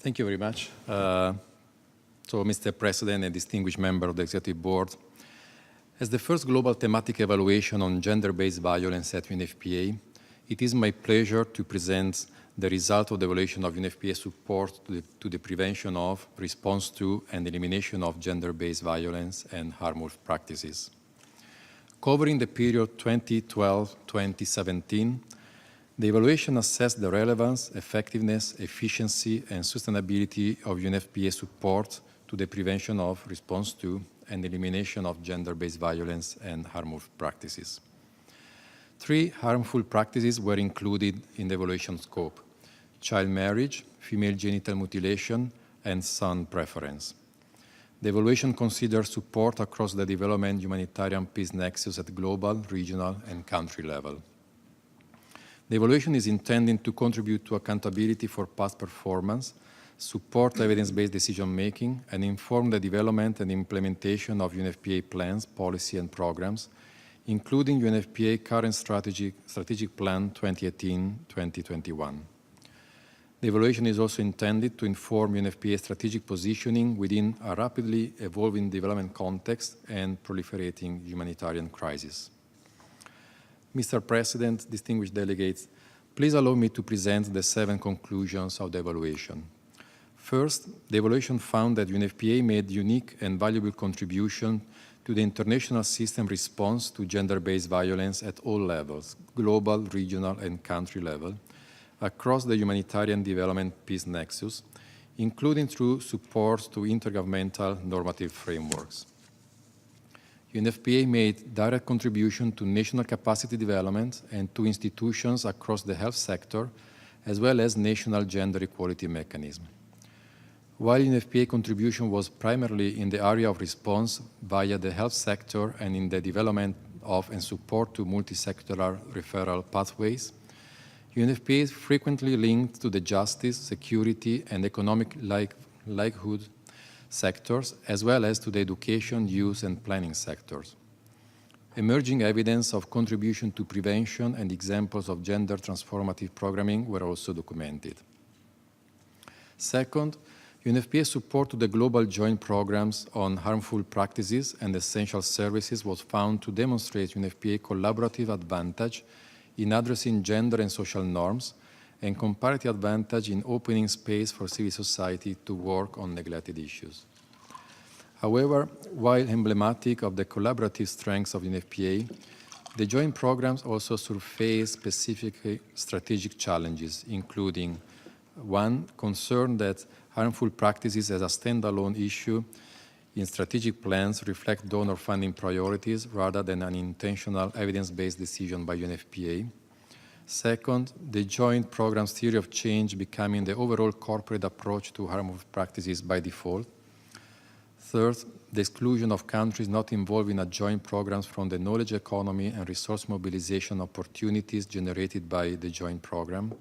Thank you very much. Mr. President and distinguished member of the Executive Board, as the first global thematic evaluation on gender-based violence at UNFPA, it is my pleasure to present the result of the evaluation of UNFPA support to the prevention of, response to, and elimination of gender-based violence and harmful practices. Covering the period 2012-2017, the evaluation assessed the relevance, effectiveness, efficiency, and sustainability of UNFPA support to the prevention of, response to, and elimination of gender-based violence and harmful practices. 3 harmful practices were included in the evaluation scope: child marriage, female genital mutilation, and son preference. The evaluation considers support across the development humanitarian peace nexus at global, regional, and country level. The evaluation is intended to contribute to accountability for past performance, support evidence-based decision-making, and inform the development and implementation of UNFPA plans, policy, and programs, including UNFPA current strategic plan 2018-2021. The evaluation is also intended to inform UNFPA strategic positioning within a rapidly evolving development context and proliferating humanitarian crisis. Mr. President, distinguished delegates, please allow me to present the 7 conclusions of the evaluation. First, the evaluation found that UNFPA made unique and valuable contribution to the international system response to gender-based violence at all levels, global, regional, and country level, across the humanitarian development peace nexus, including through support to intergovernmental normative frameworks. UNFPA made direct contribution to national capacity development and to institutions across the health sector, as well as national gender equality mechanism. While UNFPA contribution was primarily in the area of response via the health sector and in the development of and support to multi-sectoral referral pathways, UNFPA is frequently linked to the justice, security, and economic livelihood sectors, as well as to the education, youth, and planning sectors. Emerging evidence of contribution to prevention and examples of gender transformative programming were also documented. Second, UNFPA support to the global joint programs on harmful practices and essential services was found to demonstrate UNFPA collaborative advantage in addressing gender and social norms and comparative advantage in opening space for civil society to work on neglected issues. However, while emblematic of the collaborative strengths of UNFPA, the joint programs also surface specific strategic challenges, including 1, concern that harmful practices as a standalone issue in strategic plans reflect donor funding priorities rather than an intentional evidence-based decision by UNFPA. Second, the joint program's theory of change becoming the overall corporate approach to harmful practices by default. Third, the exclusion of countries not involved in a joint programs from the knowledge economy and resource mobilization opportunities generated by the joint program.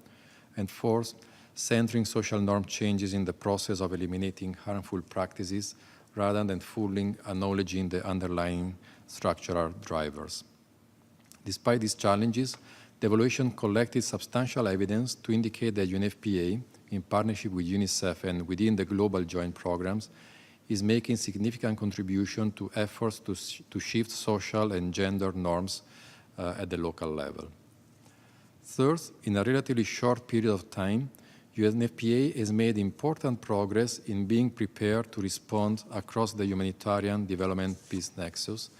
And fourth, centering social norm changes in the process of eliminating harmful practices rather than fully acknowledging the underlying structural drivers. Despite these challenges, the evaluation collected substantial evidence to indicate that UNFPA, in partnership with UNICEF and within the global joint programs, is making significant contribution to efforts to shift social and gender norms at the local level. Third, in a relatively short period of time, UNFPA has made important progress in being prepared to respond across the humanitarian development peace nexus,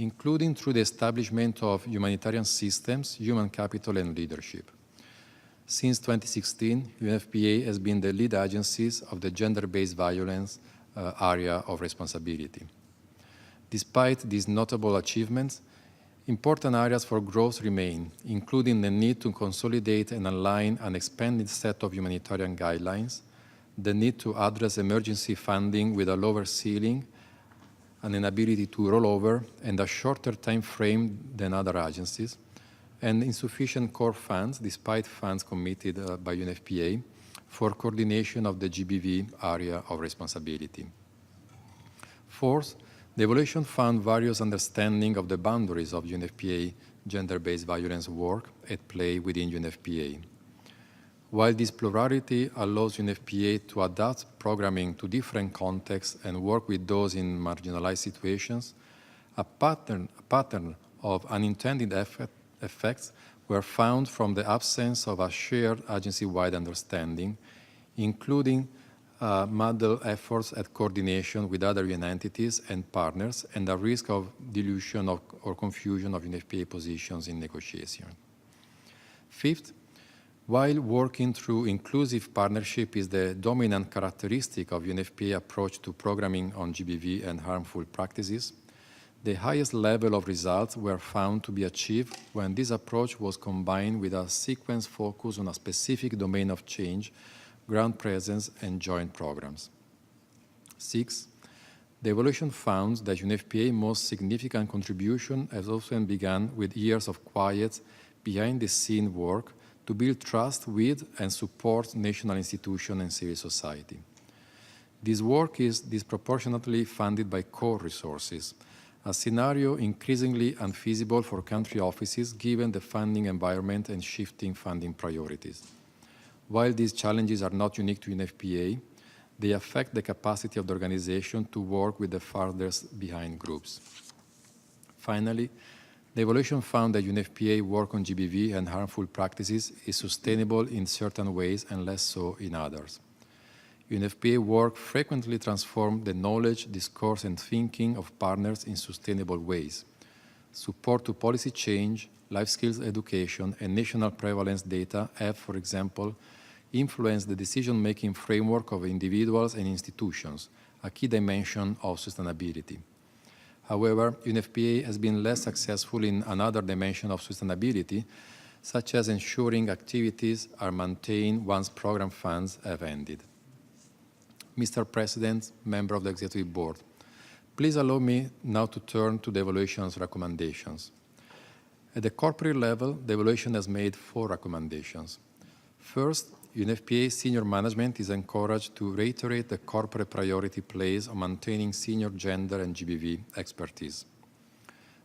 including through the establishment of humanitarian systems, human capital, and leadership. Since 2016, UNFPA has been the lead agencies of the gender-based violence area of responsibility. Despite these notable achievements, important areas for growth remain, including the need to consolidate and align an expanded set of humanitarian guidelines, the need to address emergency funding with a lower ceiling, an inability to roll over, and a shorter time frame than other agencies, and insufficient core funds, despite funds committed by UNFPA, for coordination of the GBV area of responsibility. Fourth, the evaluation found various understanding of the boundaries of UNFPA gender-based violence work at play within UNFPA. While this plurality allows UNFPA to adapt programming to different contexts and work with those in marginalized situations, a pattern of unintended effects were found from the absence of a shared agency-wide understanding, including muddled efforts at coordination with other UN entities and partners, and a risk of dilution or confusion of UNFPA positions in negotiation. Fifth, while working through inclusive partnership is the dominant characteristic of UNFPA approach to programming on GBV and harmful practices, the highest level of results were found to be achieved when this approach was combined with a sequence focus on a specific domain of change, ground presence, and joint programs. 6. The evaluation found that UNFPA's most significant contribution has often begun with years of quiet, behind-the-scene work to build trust with and support national institutions and civil society. This work is disproportionately funded by core resources, a scenario increasingly unfeasible for country offices given the funding environment and shifting funding priorities. While these challenges are not unique to UNFPA, they affect the capacity of the organization to work with the farthest behind groups. Finally, the evaluation found that UNFPA work on GBV and harmful practices is sustainable in certain ways and less so in others. UNFPA work frequently transforms the knowledge, discourse, and thinking of partners in sustainable ways. Support to policy change, life skills education, and national prevalence data have, for example, influenced the decision-making framework of individuals and institutions, a key dimension of sustainability. However, UNFPA has been less successful in another dimension of sustainability, such as ensuring activities are maintained once program funds have ended. Mr. President, member of the Executive Board, please allow me now to turn to the evaluation's recommendations. At the corporate level, the evaluation has made 4 recommendations. First, UNFPA senior management is encouraged to reiterate the corporate priority placed on maintaining senior gender and GBV expertise.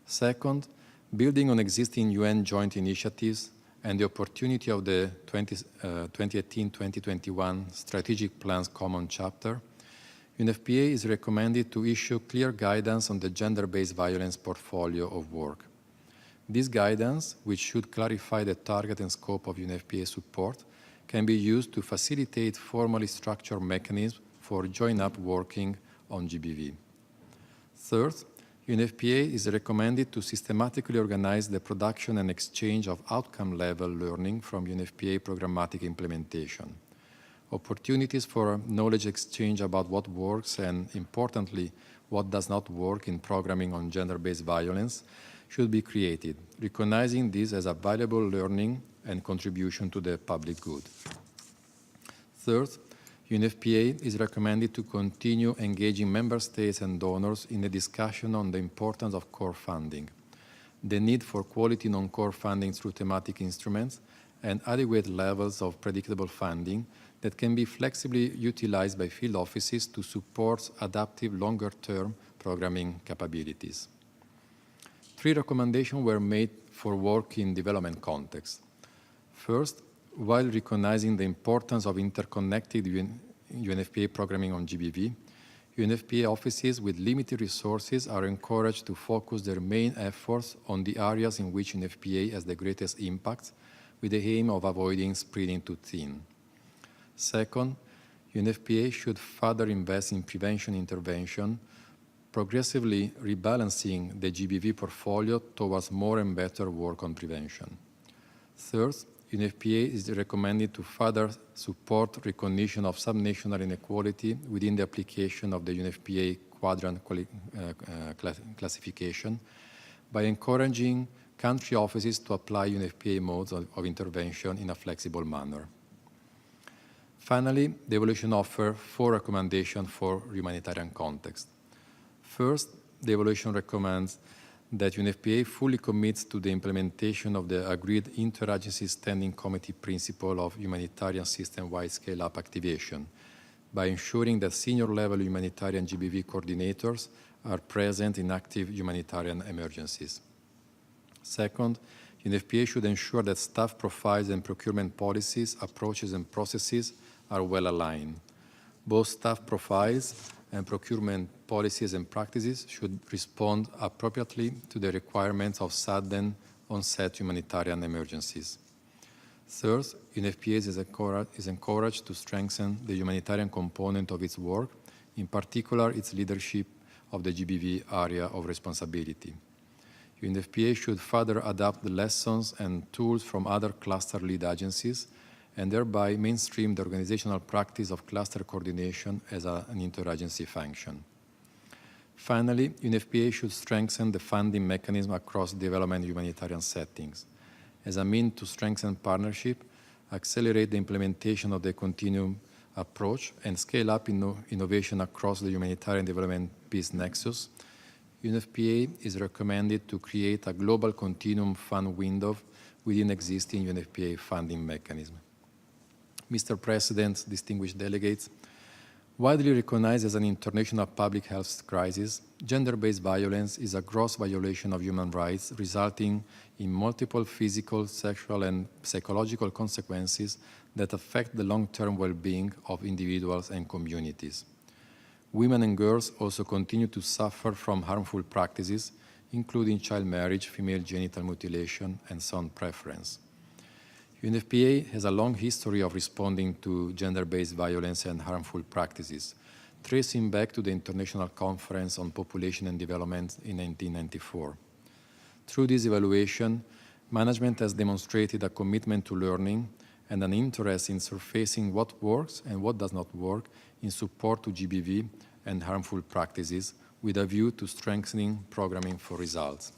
Second, building on existing UN joint initiatives and the opportunity of the 2018-2021 Strategic Plan's Common Chapter, UNFPA is recommended to issue clear guidance on the gender-based violence portfolio of work. This guidance, which should clarify the target and scope of UNFPA support, can be used to facilitate formally structured mechanisms for join-up working on GBV. Third, UNFPA is recommended to systematically organize the production and exchange of outcome-level learning from UNFPA programmatic implementation. Opportunities for knowledge exchange about what works and, importantly, what does not work in programming on gender-based violence should be created, recognizing this as a valuable learning and contribution to the public good. Third, UNFPA is recommended to continue engaging member states and donors in a discussion on the importance of core funding, the need for quality non-core funding through thematic instruments, and adequate levels of predictable funding that can be flexibly utilized by field offices to support adaptive longer-term programming capabilities. 3 recommendations were made for work in development context. First, while recognizing the importance of interconnected UNFPA programming on GBV, UNFPA offices with limited resources are encouraged to focus their main efforts on the areas in which UNFPA has the greatest impact, with the aim of avoiding spreading too thin. Second, UNFPA should further invest in prevention intervention, progressively rebalancing the GBV portfolio towards more and better work on prevention. Third, UNFPA is recommended to further support recognition of subnational inequality within the application of the UNFPA quadrant classification by encouraging country offices to apply UNFPA modes of intervention in a flexible manner. Finally, the evaluation offers 4 recommendations for humanitarian context. First, the evaluation recommends that UNFPA fully commits to the implementation of the agreed interagency standing committee principle of humanitarian system-wide scale-up activation by ensuring that senior-level humanitarian GBV coordinators are present in active humanitarian emergencies. Second, UNFPA should ensure that staff profiles and procurement policies, approaches, and processes are well aligned. Both staff profiles and procurement policies and practices should respond appropriately to the requirements of sudden onset humanitarian emergencies. Third, UNFPA is encouraged to strengthen the humanitarian component of its work, in particular its leadership of the GBV area of responsibility. UNFPA should further adapt the lessons and tools from other cluster lead agencies and thereby mainstream the organizational practice of cluster coordination as an interagency function. Finally, UNFPA should strengthen the funding mechanism across development humanitarian settings as a means to strengthen partnership, accelerate the implementation of the continuum approach, and scale up innovation across the humanitarian development peace nexus. UNFPA is recommended to create a global continuum fund window within existing UNFPA funding mechanism. Mr. President, distinguished delegates, widely recognized as an international public health crisis, gender-based violence is a gross violation of human rights, resulting in multiple physical, sexual, and psychological consequences that affect the long-term well-being of individuals and communities. Women and girls also continue to suffer from harmful practices, including child marriage, female genital mutilation, and son preference. UNFPA has a long history of responding to gender-based violence and harmful practices, tracing back to the International Conference on Population and Development in 1994. Through this evaluation, management has demonstrated a commitment to learning and an interest in surfacing what works and what does not work in support to GBV and harmful practices with a view to strengthening programming for results.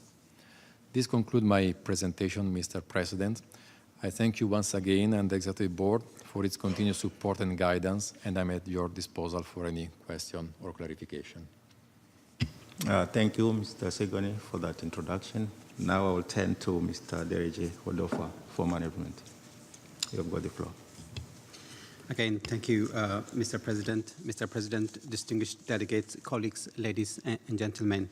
This concludes my presentation, Mr. President. I thank you once again and the Executive Board for its continued support and guidance, and I'm at your disposal for any question or clarification. Thank you, Mr. Segone, for that introduction. Now I will turn to Mr. Dereje Hodofa for management. You have got the floor. Again, thank you, Mr. President. Mr. President, distinguished delegates, colleagues, ladies and gentlemen.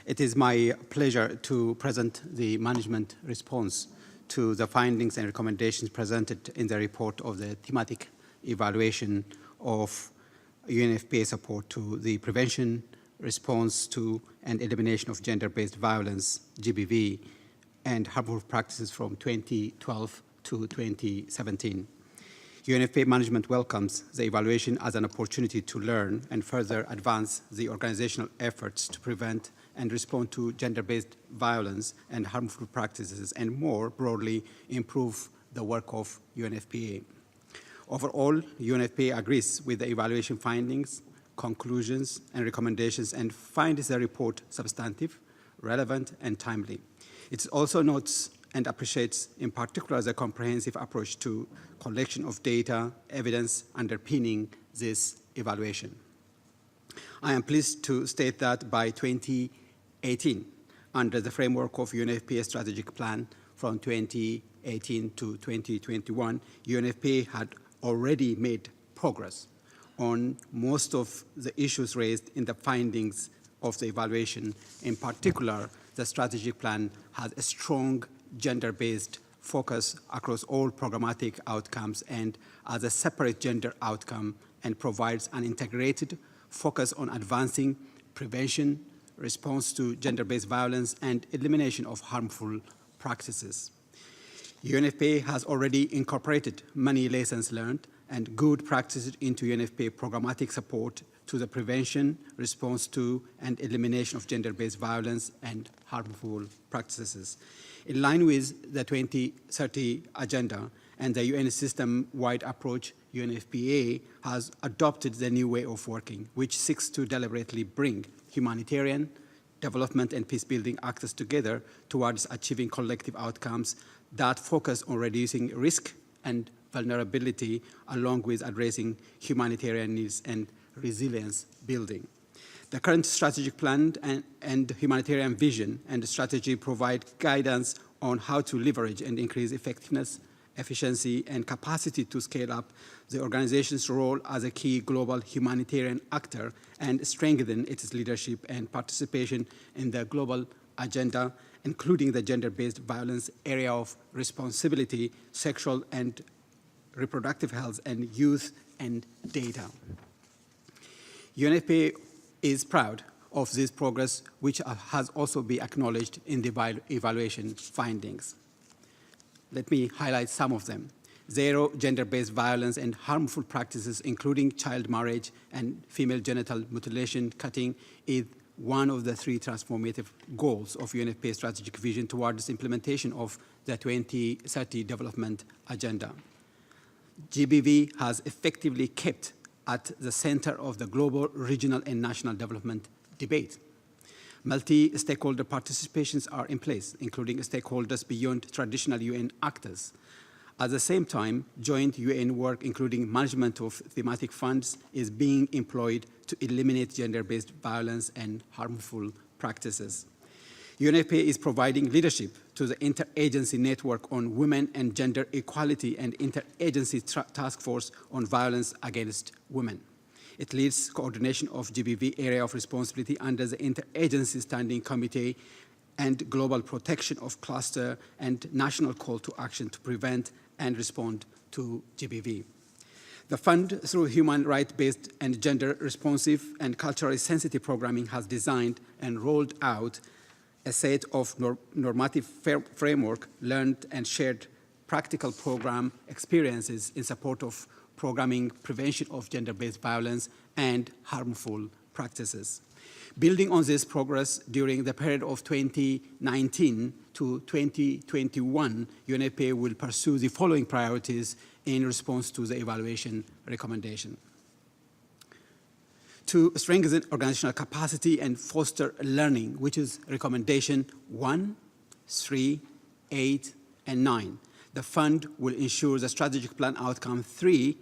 It is my pleasure to present the management response to the findings and recommendations presented in the report of the thematic evaluation of UNFPA support to the prevention, response to, and elimination of gender-based violence, GBV, and harmful practices from 2012 to 2017. UNFPA management welcomes the evaluation as an opportunity to learn and further advance the organizational efforts to prevent and respond to gender-based violence and harmful practices, and more broadly, improve the work of UNFPA. Overall, UNFPA agrees with the evaluation findings, conclusions, and recommendations, and finds the report substantive, relevant, and timely. It also notes and appreciates, in particular, the comprehensive approach to collection of data, evidence underpinning this evaluation. I am pleased to state that by 2018, under the framework of UNFPA strategic plan from 2018 to 2021, UNFPA had already made progress on most of the issues raised in the findings of the evaluation. In particular, the strategic plan has a strong gender-based focus across all programmatic outcomes and as a separate gender outcome, and provides an integrated focus on advancing prevention, response to gender-based violence, and elimination of harmful practices. UNFPA has already incorporated many lessons learned and good practices into UNFPA programmatic support to the prevention, response to, and elimination of gender-based violence and harmful practices. In line with the 2030 Agenda and the UN system-wide approach, UNFPA has adopted the new way of working, which seeks to deliberately bring humanitarian, development, and peace-building actors together towards achieving collective outcomes that focus on reducing risk and vulnerability, along with addressing humanitarian needs and resilience building. The current strategic plan and humanitarian vision and strategy provide guidance on how to leverage and increase effectiveness, efficiency, and capacity to scale up the organization's role as a key global humanitarian actor and strengthen its leadership and participation in the global agenda including the gender-based violence area of responsibility, sexual and reproductive health, and youth and data. UNFPA is proud of this progress, which has also been acknowledged in the evaluation findings. Let me highlight some of them. Zero gender-based violence and harmful practices, including child marriage and female genital mutilation cutting, is one of the 3 transformative goals of UNFPA strategic vision towards implementation of the 2030 development agenda. GBV has effectively kept at the center of the global, regional, and national development debate. Multi-stakeholder participations are in place, including stakeholders beyond traditional UN actors. At the same time, joint UN work, including management of thematic funds, is being employed to eliminate gender-based violence and harmful practices. UNFPA is providing leadership to the interagency network on women and gender equality and interagency task force on violence against women. It leads coordination of GBV area of responsibility under the Interagency Standing Committee and Global Protection of Cluster and National Call to Action to prevent and respond to GBV. The fund, through human rights-based and gender-responsive and culturally sensitive programming, has designed and rolled out a set of normative framework, learned and shared practical program experiences in support of programming prevention of gender-based violence and harmful practices. Building on this progress during the period of 2019 to 2021, UNFPA will pursue the following priorities in response to the evaluation recommendation. To strengthen organizational capacity and foster learning, which is recommendation 1, 3, 8, and 9. The fund will ensure the strategic plan outcome 3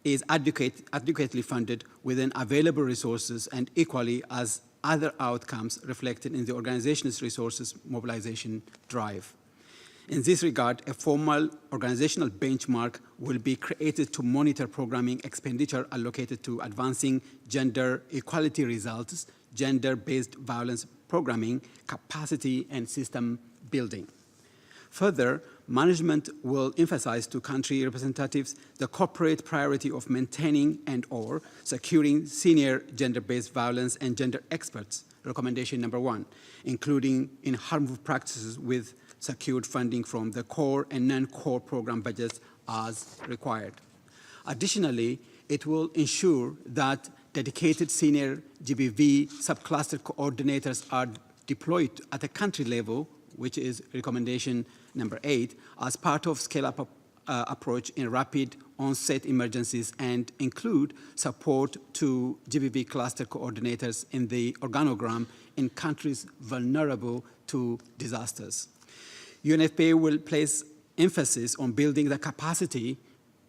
is adequately funded within available resources and equally as other outcomes reflected in the organization's resources mobilization drive. In this regard, a formal organizational benchmark will be created to monitor programming expenditure allocated to advancing gender equality results, gender-based violence programming, capacity, and system building. Further, management will emphasize to country representatives the corporate priority of maintaining and/or securing senior gender-based violence and gender experts, recommendation number 1, including in harmful practices with secured funding from the core and non-core program budgets as required. Additionally, it will ensure that dedicated senior GBV subcluster coordinators are deployed at a country level, which is recommendation number 8, as part of scale-up approach in rapid onset emergencies and include support to GBV cluster coordinators in the organogram in countries vulnerable to disasters. UNFPA will place emphasis on building the capacity,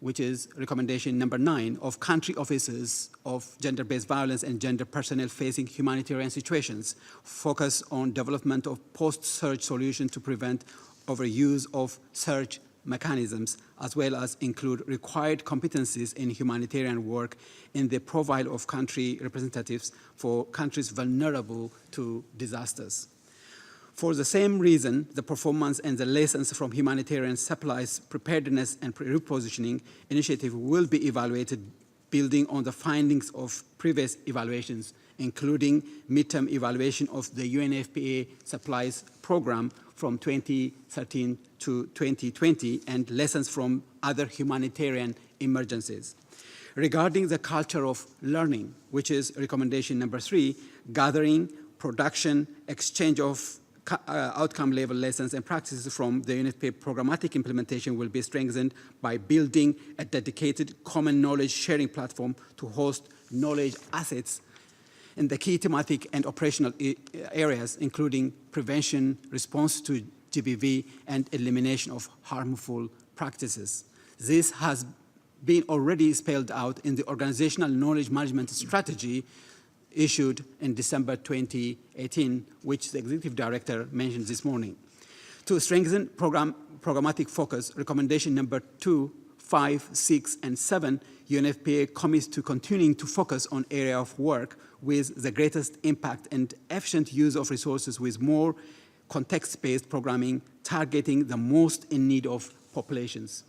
which is recommendation number 9, of country offices of gender-based violence and gender personnel facing humanitarian situations, focus on development of post-surge solutions to prevent overuse of surge mechanisms, as well as include required competencies in humanitarian work in the profile of country representatives for countries vulnerable to disasters. For the same reason, the performance and the lessons from humanitarian supplies preparedness and repositioning initiative will be evaluated building on the findings of previous evaluations, including midterm evaluation of the UNFPA supplies program from 2013 to 2020 and lessons from other humanitarian emergencies. Regarding the culture of learning, which is recommendation number 3, gathering, production, exchange of outcome level lessons and practices from the UNFPA programmatic implementation will be strengthened by building a dedicated common knowledge sharing platform to host knowledge assets in the key thematic and operational areas, including prevention, response to GBV, and elimination of harmful practices. This has been already spelled out in the organizational knowledge management strategy issued in December 2018, which the Executive Director mentioned this morning. To strengthen programmatic focus, recommendation number 2, 5, 6, and 7, UNFPA commits to continuing to focus on area of work with the greatest impact and efficient use of resources with more context-based programming targeting the most in need of populations.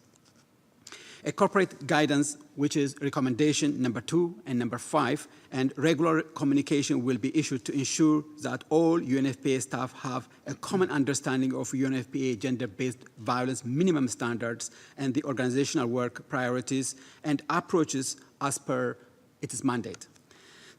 A corporate guidance, which is recommendation number 2 and number 5, and regular communication will be issued to ensure that all UNFPA staff have a common understanding of UNFPA gender-based violence minimum standards and the organizational work priorities and approaches as per its mandate.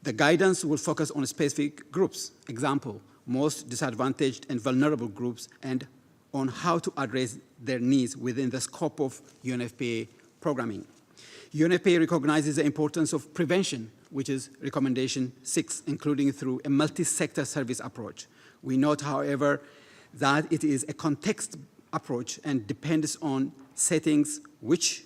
The guidance will focus on specific groups, example, most disadvantaged and vulnerable groups, and on how to address their needs within the scope of UNFPA programming. UNFPA recognizes the importance of prevention, which is recommendation 6, including through a multi-sector service approach. We note, however, that it is a context approach and depends on settings which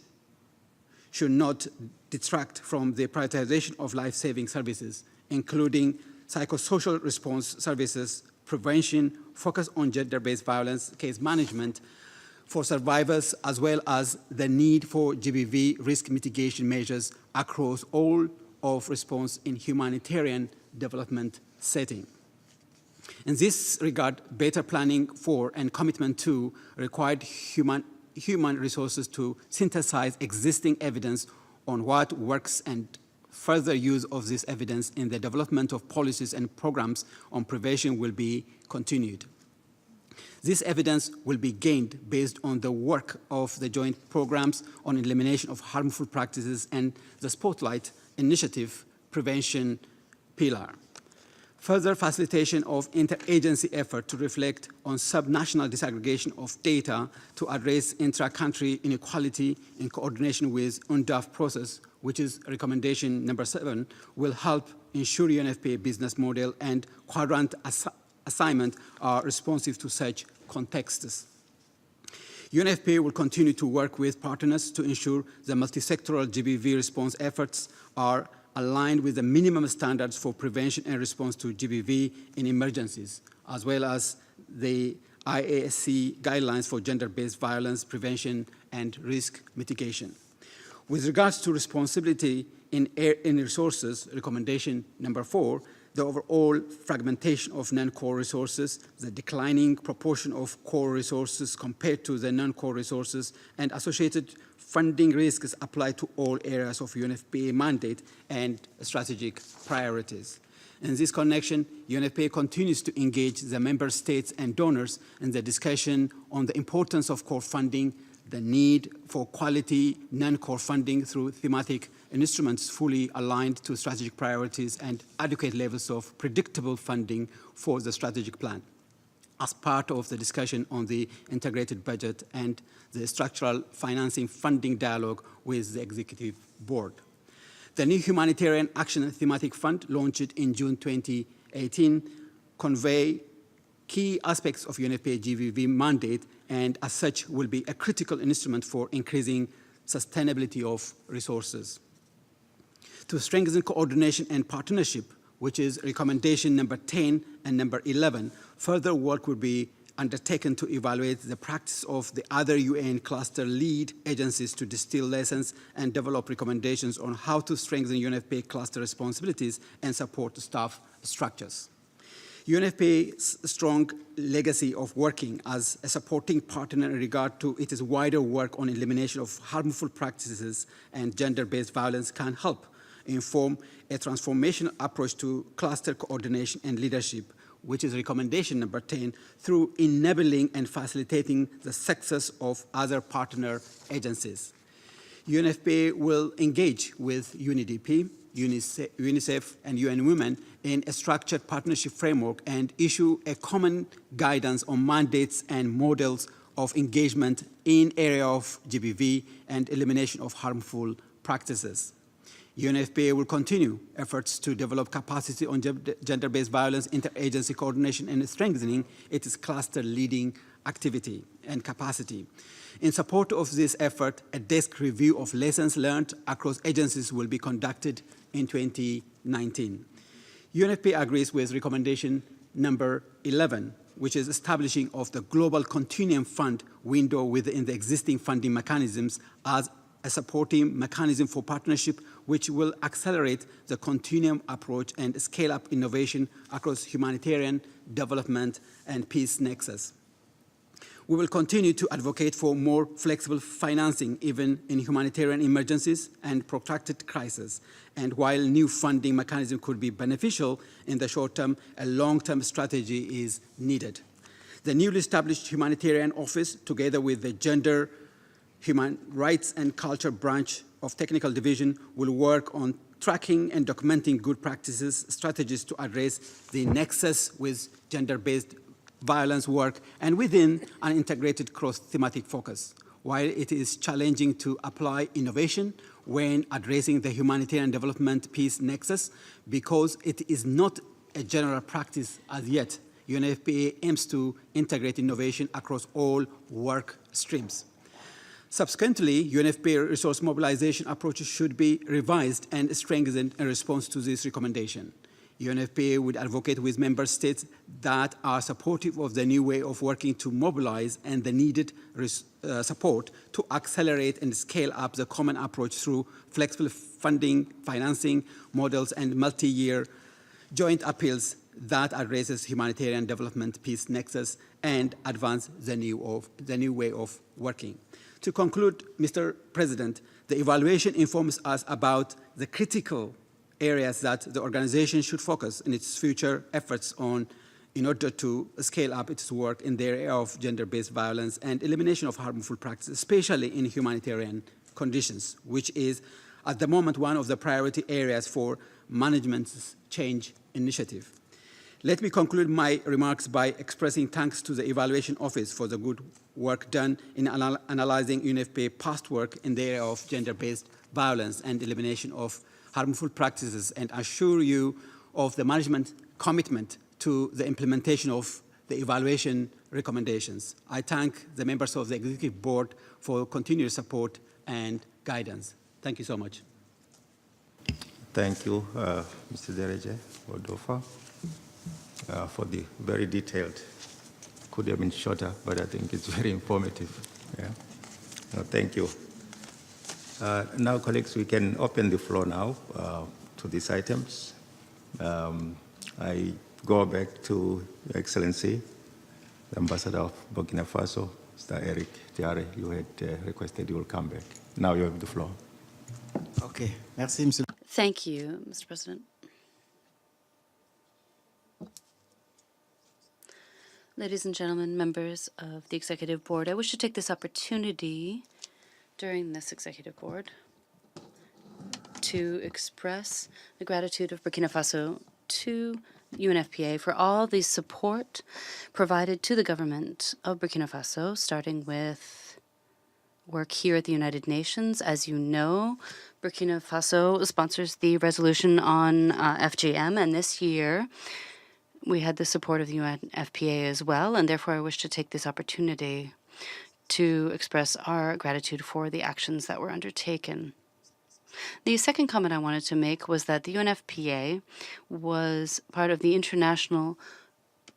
should not detract from the prioritization of life-saving services, including psychosocial response services, prevention, focus on gender-based violence, case management for survivors, as well as the need for GBV risk mitigation measures across all of response in humanitarian development setting. In this regard, better planning for and commitment to required human resources to synthesize existing evidence on what works and further use of this evidence in the development of policies and programs on prevention will be continued. This evidence will be gained based on the work of the joint programs on elimination of harmful practices and the Spotlight Initiative Prevention Pillar. Further facilitation of interagency effort to reflect on subnational disaggregation of data to address intra-country inequality in coordination with UNDAF process, which is recommendation number 7, will help ensure UNFPA business model and quadrant assignment are responsive to such contexts. UNFPA will continue to work with partners to ensure the multi-sectoral GBV response efforts are aligned with the minimum standards for prevention and response to GBV in emergencies, as well as the IASC guidelines for gender-based violence prevention and risk mitigation. With regards to responsibility in resources, recommendation number 4, the overall fragmentation of non-core resources, the declining proportion of core resources compared to the non-core resources, and associated funding risks apply to all areas of UNFPA mandate and strategic priorities. In this connection, UNFPA continues to engage the member states and donors in the discussion on the importance of core funding, the need for quality non-core funding through thematic instruments fully aligned to strategic priorities and adequate levels of predictable funding for the strategic plan as part of the discussion on the integrated budget and the structural financing funding dialogue with the Executive Board. The new Humanitarian Action Thematic Fund, launched in June 2018, convey key aspects of UNFPA GBV mandate and as such will be a critical instrument for increasing sustainability of resources. To strengthen coordination and partnership, which is recommendation number 10 and number 11, further work will be undertaken to evaluate the practice of the other UN cluster lead agencies to distill lessons and develop recommendations on how to strengthen UNFPA cluster responsibilities and support staff structures. UNFPA's strong legacy of working as a supporting partner in regard to its wider work on elimination of harmful practices and gender-based violence can help inform a transformational approach to cluster coordination and leadership, which is recommendation number 10, through enabling and facilitating the success of other partner agencies. UNFPA will engage with UNDP, UNICEF, and UN Women in a structured partnership framework and issue a common guidance on mandates and models of engagement in area of GBV and elimination of harmful practices. UNFPA will continue efforts to develop capacity on gender-based violence, interagency coordination, and strengthening its cluster leading activity and capacity. In support of this effort, a desk review of lessons learned across agencies will be conducted in 2019. UNFPA agrees with recommendation number 11, which is establishing of the Global Continuum Fund window within the existing funding mechanisms as a supporting mechanism for partnership which will accelerate the continuum approach and scale up innovation across humanitarian development, and peace nexus. We will continue to advocate for more flexible financing, even in humanitarian emergencies and protracted crises. And while new funding mechanism could be beneficial in the short term, a long-term strategy is needed. The newly established Humanitarian Office, together with the Gender, Human Rights and Culture branch of Technical Division, will work on tracking and documenting good practices, strategies to address the nexus with gender-based violence work, and within an integrated cross-thematic focus. While it is challenging to apply innovation when addressing the humanitarian development peace nexus, because it is not a general practice as yet, UNFPA aims to integrate innovation across all work streams. Subsequently, UNFPA resource mobilization approaches should be revised and strengthened in response to this recommendation. UNFPA would advocate with member states that are supportive of the new way of working to mobilize and the needed support to accelerate and scale up the common approach through flexible funding, financing models, and multi-year joint appeals that addresses humanitarian development peace nexus and advance the new way of working. To conclude, Mr. President, the evaluation informs us about the critical areas that the organization should focus in its future efforts on in order to scale up its work in the area of gender-based violence and elimination of harmful practices, especially in humanitarian conditions, which is at the moment one of the priority areas for management's change initiative. Let me conclude my remarks by expressing thanks to the Evaluation Office for the good work done in analyzing UNFPA past work in the area of gender-based violence and elimination of harmful practices, and assure you of the management commitment to the implementation of the evaluation recommendations. I thank the members of the Executive Board for continued support and guidance. Thank you so much. Thank you, Mr. Dereje Odofa, for the very detailed, could have been shorter, but I think it's very informative. Yeah. Thank you. Now, colleagues, we can open the floor now to these items. I go back to Your Excellency, the Ambassador of Burkina Faso, Mr. Eric Diarra. You had requested you will come back. Now you have the floor. Okay. Merci, Monsieur. Thank you, Mr. President. Ladies and gentlemen, members of the Executive Board, I wish to take this opportunity during this Executive Board to express the gratitude of Burkina Faso to UNFPA for all the support provided to the government of Burkina Faso, starting with work here at the United Nations. As you know, Burkina Faso sponsors the resolution on FGM, and this year we had the support of the UNFPA as well, and therefore I wish to take this opportunity to express our gratitude for the actions that were undertaken. The second comment I wanted to make was that the UNFPA was part of the international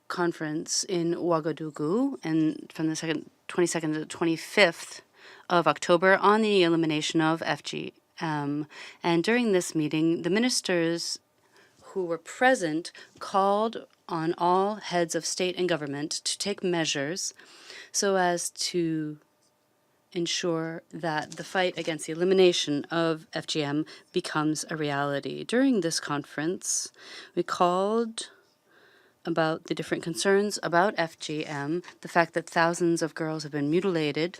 conference in Ouagadougou and from the 22nd to the 25th of October on the elimination of FGM. And during this meeting, the ministers who were present called on all heads of state and government to take measures so as to ensure that the fight against the elimination of FGM becomes a reality. During this conference, we called about the different concerns about FGM, the fact that thousands of girls have been mutilated,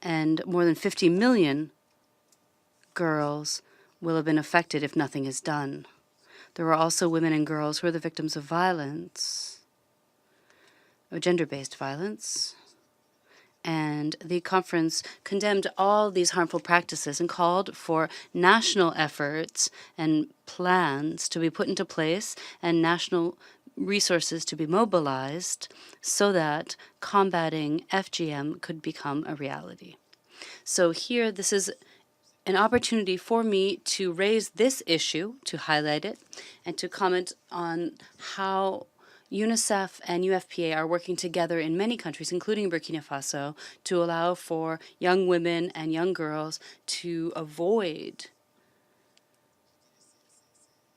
and more than 50 million girls will have been affected if nothing is done. There are also women and girls who are the victims of violence, of gender-based violence, and the conference condemned all these harmful practices and called for national efforts and plans to be put into place and national resources to be mobilized so that combating FGM could become a reality. So here, this is an opportunity for me to raise this issue, to highlight it, and to comment on how UNICEF and UFPA are working together in many countries, including Burkina Faso, to allow for young women and young girls to avoid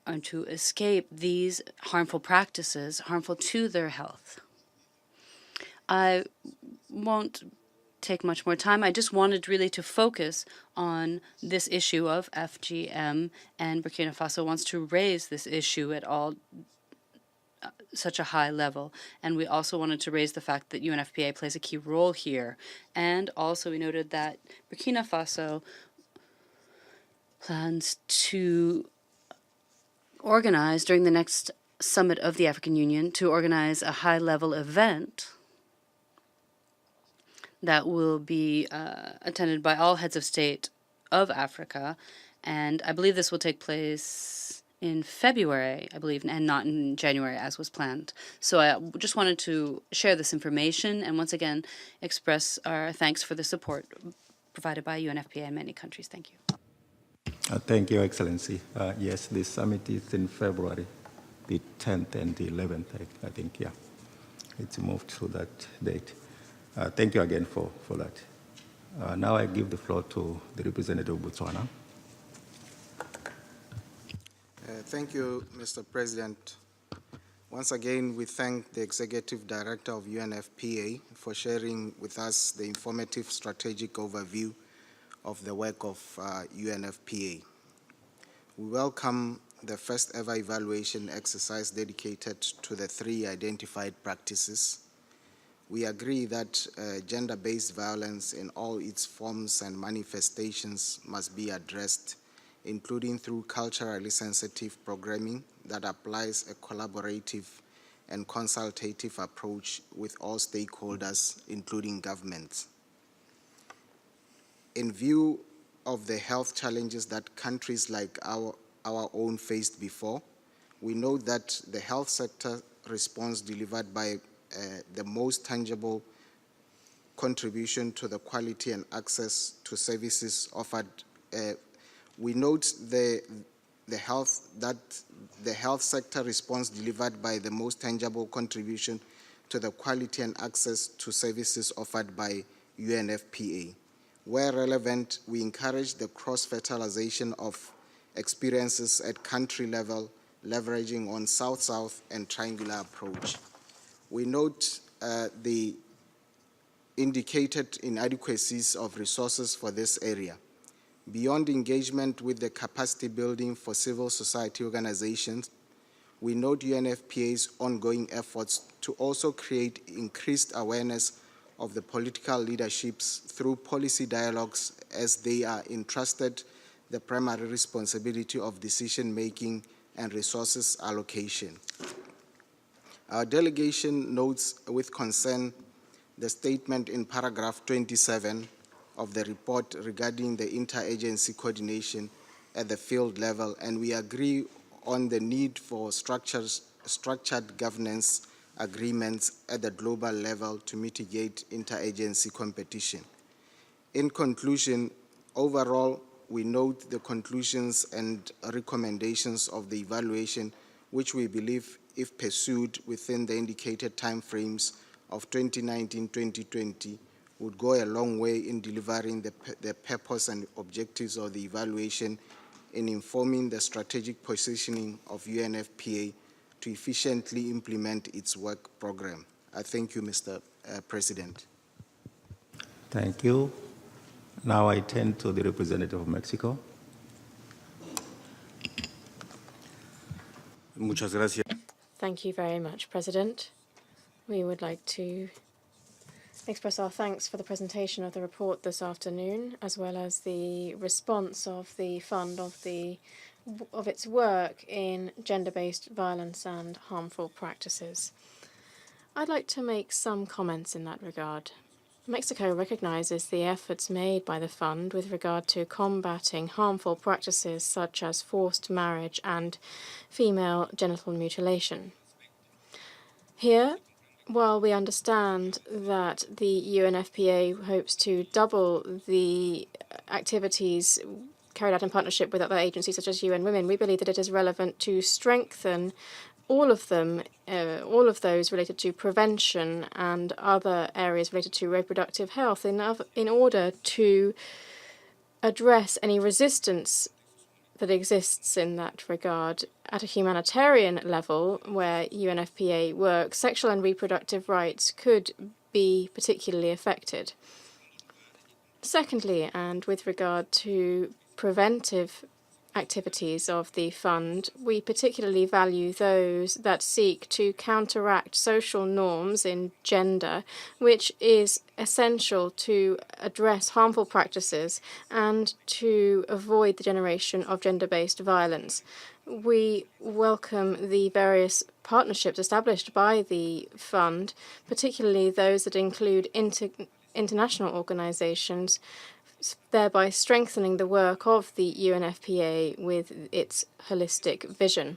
and to escape these harmful practices, harmful to their health. I won't take much more time. I just wanted really to focus on this issue of FGM, and Burkina Faso wants to raise this issue at all such a high level. And we also wanted to raise the fact that UNFPA plays a key role here. And also we noted that Burkina Faso plans to organize during the next summit of the African Union to organize a high-level event that will be attended by all heads of state of Africa. And I believe this will take place in February, I believe, and not in January as was planned. So I just wanted to share this information and once again express our thanks for the support provided by UNFPA in many countries. Thank you. Thank you, Excellency. Yes, this summit is in February, the 10th and the 11th, I think, yeah. It's moved to that date. Thank you again for that. Now I give the floor to the representative of Botswana. Thank you, Mr. President. Once again, we thank the Executive Director of UNFPA for sharing with us the informative strategic overview of the work of UNFPA. We welcome the first ever evaluation exercise dedicated to the 3 identified practices. We agree that gender-based violence in all its forms and manifestations must be addressed, including through culturally sensitive programming that applies a collaborative and consultative approach with all stakeholders, including governments. In view of the health challenges that countries like our own faced before, we know that the health sector response delivered by the most tangible contribution to the quality and access to services offered. We note the health sector response delivered by the most tangible contribution to the quality and access to services offered by UNFPA. Where relevant, we encourage the cross-fertilization of experiences at country level, leveraging on South-South and triangular approach. We note the indicated inadequacies of resources for this area. Beyond engagement with the capacity building for civil society organizations, we note UNFPA's ongoing efforts to also create increased awareness of the political leaderships through policy dialogues as they are entrusted the primary responsibility of decision-making and resources allocation. Our delegation notes with concern the statement in paragraph 27 of the report regarding the interagency coordination at the field level, and we agree on the need for structured governance agreements at the global level to mitigate interagency competition. In conclusion, overall, we note the conclusions and recommendations of the evaluation, which we believe, if pursued within the indicated timeframes of 2019-2020, would go a long way in delivering the purpose and objectives of the evaluation in informing the strategic positioning of UNFPA to efficiently implement its work program. I thank you, Mr. President. Thank you. Now I turn to the representative of Mexico. Muchas gracias. Thank you very much, President. We would like to express our thanks for the presentation of the report this afternoon, as well as the response of the fund of its work in gender-based violence and harmful practices. I'd like to make some comments in that regard. Mexico recognizes the efforts made by the fund with regard to combating harmful practices such as forced marriage and female genital mutilation. Here, while we understand that the UNFPA hopes to double the activities carried out in partnership with other agencies such as UN Women, we believe that it is relevant to strengthen all of them, all of those related to prevention and other areas related to reproductive health in order to address any resistance that exists in that regard. At a humanitarian level, where UNFPA works, sexual and reproductive rights could be particularly affected. Secondly, and with regard to preventive activities of the fund, we particularly value those that seek to counteract social norms in gender, which is essential to address harmful practices and to avoid the generation of gender-based violence. We welcome the various partnerships established by the fund, particularly those that include international organizations, thereby strengthening the work of the UNFPA with its holistic vision.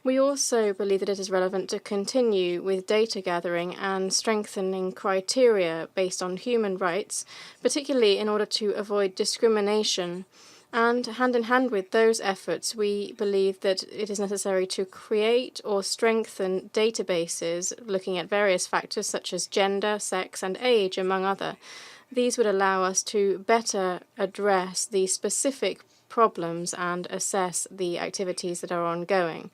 We also believe that it is relevant to continue with data gathering and strengthening criteria based on human rights, particularly in order to avoid discrimination. And hand in hand with those efforts, we believe that it is necessary to create or strengthen databases looking at various factors such as gender, sex, and age, among other. These would allow us to better address the specific problems and assess the activities that are ongoing.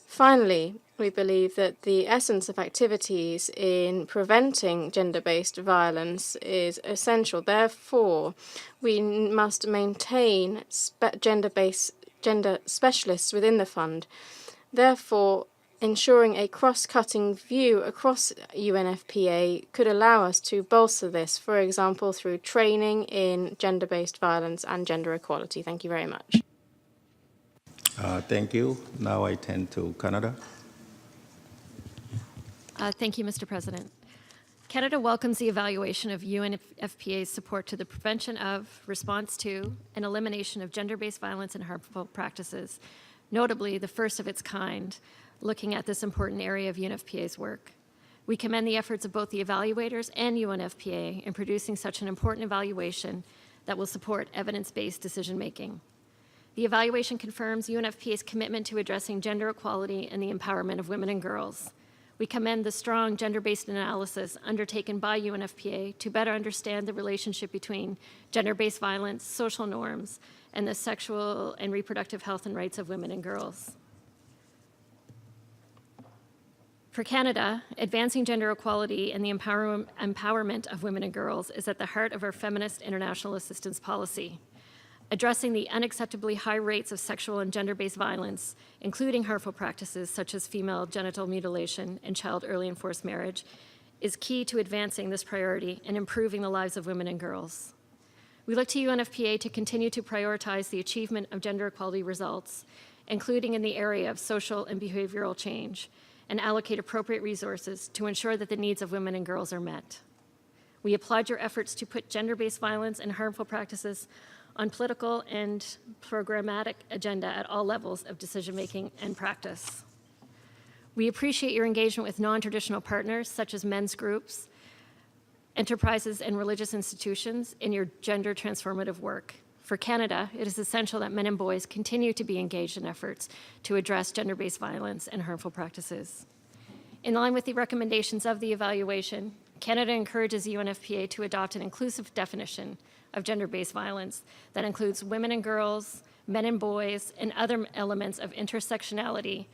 Finally, we believe that the essence of activities in preventing gender-based violence is essential. Therefore, we must maintain gender specialists within the fund. Therefore, ensuring a cross-cutting view across UNFPA could allow us to bolster this, for example, through training in gender-based violence and gender equality. Thank you very much. Thank you. Now I turn to Canada. Thank you, Mr. President. Canada welcomes the evaluation of UNFPA's support to the prevention of, response to, and elimination of gender-based violence and harmful practices, notably the first of its kind, looking at this important area of UNFPA's work. We commend the efforts of both the evaluators and UNFPA in producing such an important evaluation that will support evidence-based decision-making. The evaluation confirms UNFPA's commitment to addressing gender equality and the empowerment of women and girls. We commend the strong gender-based analysis undertaken by UNFPA to better understand the relationship between gender-based violence, social norms, and the sexual and reproductive health and rights of women and girls. For Canada, advancing gender equality and the empowerment of women and girls is at the heart of our feminist international assistance policy. Addressing the unacceptably high rates of sexual and gender-based violence, including harmful practices such as female genital mutilation and child early and forced marriage, is key to advancing this priority and improving the lives of women and girls. We look to UNFPA to continue to prioritize the achievement of gender equality results, including in the area of social and behavioral change, and allocate appropriate resources to ensure that the needs of women and girls are met. We applaud your efforts to put gender-based violence and harmful practices on political and programmatic agenda at all levels of decision-making and practice. We appreciate your engagement with non-traditional partners, such as men's groups, enterprises, and religious institutions in your gender transformative work. For Canada, it is essential that men and boys continue to be engaged in efforts to address gender-based violence and harmful practices. In line with the recommendations of the evaluation, Canada encourages UNFPA to adopt an inclusive definition of gender-based violence that includes women and girls, men and boys, and other elements of intersectionality,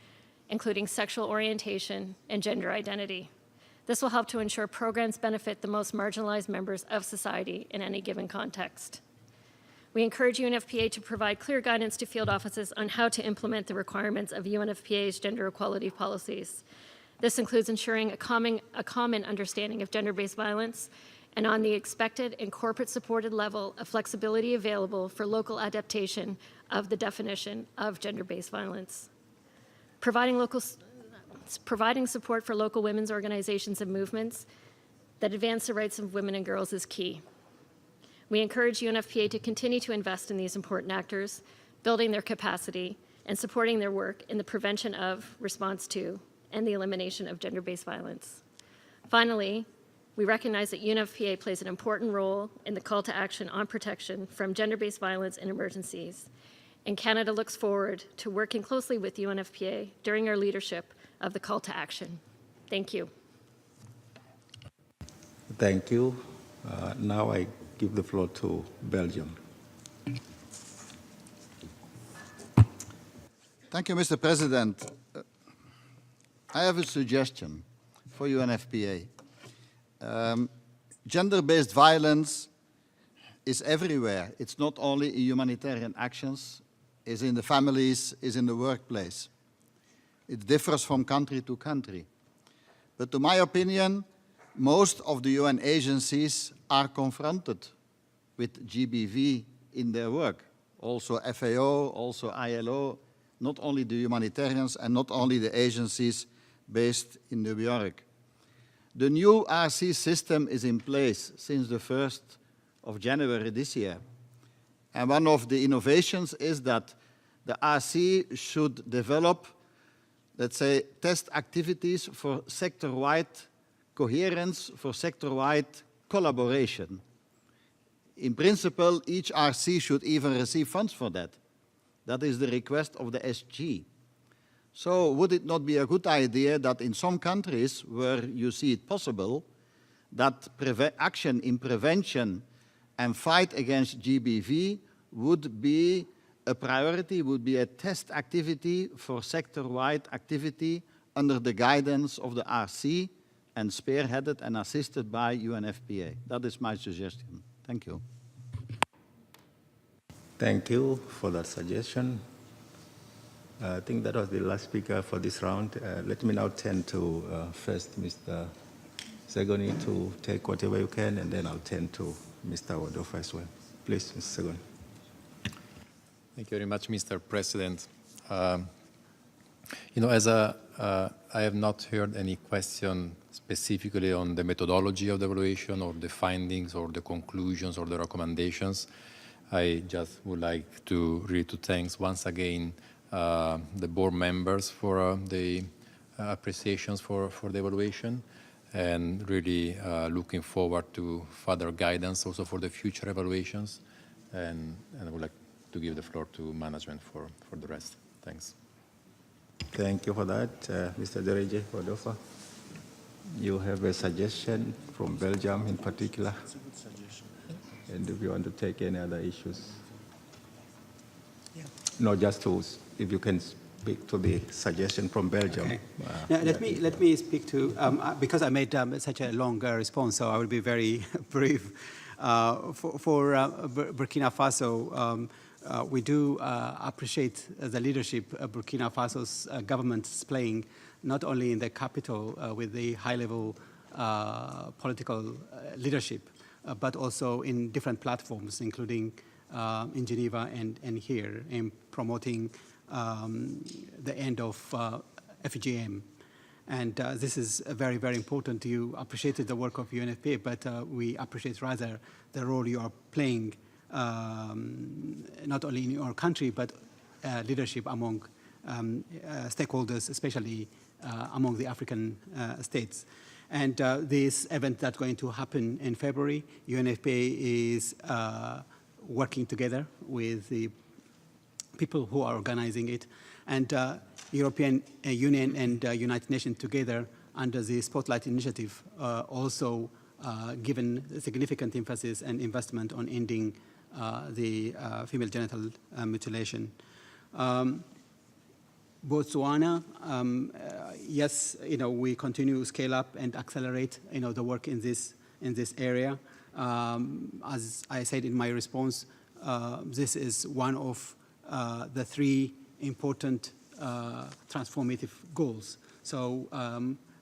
including sexual orientation and gender identity. This will help to ensure programs benefit the most marginalized members of society in any given context. We encourage UNFPA to provide clear guidance to field offices on how to implement the requirements of UNFPA's gender equality policies. This includes ensuring a common understanding of gender-based violence and on the expected and corporate-supported level of flexibility available for local adaptation of the definition of gender-based violence. Providing support for local women's organizations and movements that advance the rights of women and girls is key. We encourage UNFPA to continue to invest in these important actors, building their capacity and supporting their work in the prevention of, response to, and the elimination of gender-based violence. Finally, we recognize that UNFPA plays an important role in the call to action on protection from gender-based violence in emergencies, and Canada looks forward to working closely with UNFPA during our leadership of the call to action. Thank you. Thank you. Now I give the floor to Belgium. Thank you, Mr. President. I have a suggestion for UNFPA. Gender-based violence is everywhere. It's not only in humanitarian actions, it's in the families, it's in the workplace. It differs from country to country. But to my opinion, most of the UN agencies are confronted with GBV in their work. Also FAO, also ILO, not only the humanitarians and not only the agencies based in New York. The new RC system is in place since the 1st of January this year. And one of the innovations is that the RC should develop, let's say, test activities for sector-wide coherence, for sector-wide collaboration. In principle, each RC should even receive funds for that. That is the request of the SG. So would it not be a good idea that in some countries where you see it possible, that action in prevention and fight against GBV would be a priority, would be a test activity for sector-wide activity under the guidance of the RC and spearheaded and assisted by UNFPA. That is my suggestion. Thank you. Thank you for that suggestion. I think that was the last speaker for this round. Let me now turn to first Mr. Segone to take whatever you can, and then I'll turn to Mr. Wodofa as well. Please, Mr. Segone. Thank you very much, Mr. President. As I have not heard any question specifically on the methodology of the evaluation or the findings or the conclusions or the recommendations. I just would like to really to thank once again the board members for the appreciations for the evaluation, and really looking forward to further guidance also for the future evaluations. And I would like to give the floor to management for the rest. Thanks. Thank you for that. Mr. Dereje Wodofa, you have a suggestion from Belgium in particular? That's a good suggestion. And if you want to take any other issues? Yeah. No, just to, if you can speak to the suggestion from Belgium. Okay. Let me speak to, because I made such a long response, so I will be very brief. For Burkina Faso, we do appreciate the leadership Burkina Faso's government is playing, not only in the capital with the high-level political leadership, but also in different platforms, including in Geneva and here, in promoting the end of FGM. And this is very, very important. You appreciated the work of UNFPA, but we appreciate rather the role you are playing, not only in your country, but leadership among stakeholders, especially among the African states. And this event that's going to happen in February, UNFPA is working together with the people who are organizing it, and European Union and United Nations together under the Spotlight Initiative also given significant emphasis and investment on ending the female genital mutilation. Botswana, yes, we continue to scale up and accelerate, the work in this area. As I said in my response, this is one of the 3 important transformative goals. So